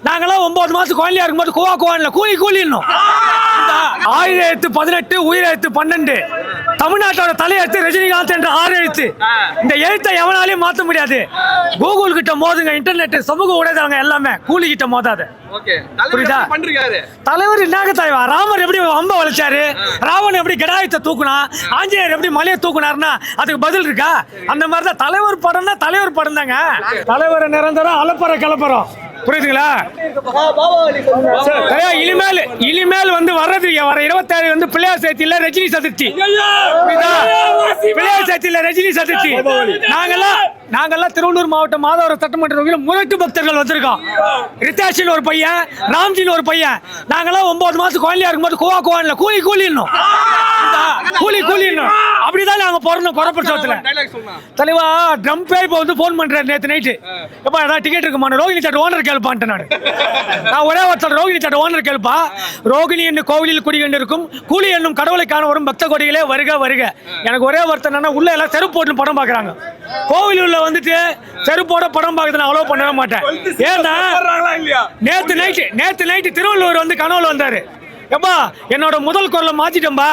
நாங்களாம் 9 மாசம் குழந்தையா இருக்கும்போது கோவான்ல கூலின்னும். 1018 உயிரெழுத்து 12 தமிழ்நாட்டோட தலையெழுத்து ரஜினிகாந்த் என்ற 6 எழுத்து. இந்த எழுத்தை எவனாலையும் மாற்ற முடியாது. கூகுள் கிட்ட மோதுங்க, இன்டர்நெட் சமூக ஊடகங்க எல்லாமே கூலி கிட்ட மோதாது. புரியுதா? தலைவர் என்னங்க தலைவா? ராமர் எப்படி அம்ப வளைச்சாரு, ராவன் எப்படி கடாயத்தை தூக்குனா, ஆஞ்சநேயர் எப்படி மலையை தூக்குனாருன்னா அதுக்கு பதில் இருக்கா? அந்த மாதிரிதான் தலைவர் படம்னா தலைவர் படம் தாங்க. தலைவரை நிரந்தரம் அலப்பற கலப்பறம். புரியுதுங்களா? இனிமேல் வந்து வர்றது வர 27 வந்து பிள்ளையார் சதுர்த்தியில ரஜினி சதுர்த்தி. பிள்ளையார் சதுர்த்தியில ரஜினி சதுர்த்தி. நாங்கெல்லாம் திருவள்ளூர் மாவட்டம் மாதவரம் சட்டமன்ற தொகுதியில் முரட்டு பக்தர்கள் வந்திருக்கோம். ரித்தாஷின் ஒரு பையன், ராம்ஜின் ஒரு பையன். நாங்கெல்லாம் 9 மாசம் குழந்தையா இருக்கும்போது கோவான்ல கூலின்னும். அப்படிதான் நாங்க பிறந்தோம் குறப்பட்சத்துல. தலைவா ட்ரம் பே இப்போ வந்து போன் பண்றேன் நேத்து நைட்டு. எப்பா ஏதாவது டிக்கெட் இருக்குமா? ரோகிணி தேட்டர் ஓனர் கேள்பான்ட்டு நான் ஒரே ஒருத்தர் ரோகிணி தேட்டர் ஓனர் கேள்பா. ரோகிணி என்னும் கோவிலில் குடிகொண்டு இருக்கும் கூலி என்னும் கடவுளை காண வரும் பக்த கோடிகளே வருக வருக. எனக்கு ஒரே ஒருத்தர் என்னன்னா உள்ள எல்லாம் செருப்பு போட்டு படம் பாக்குறாங்க. கோவில் உள்ள வந்துட்டு செருப்போட படம் பார்க்கறது நான் அலோவ் பண்ணவே மாட்டேன். ஏன்னா நேத்து நைட்டு திருவள்ளூர் வந்து கனவுல வந்தாரு. எப்பா என்னோட முதல் குரலை மாத்திட்டேன்பா,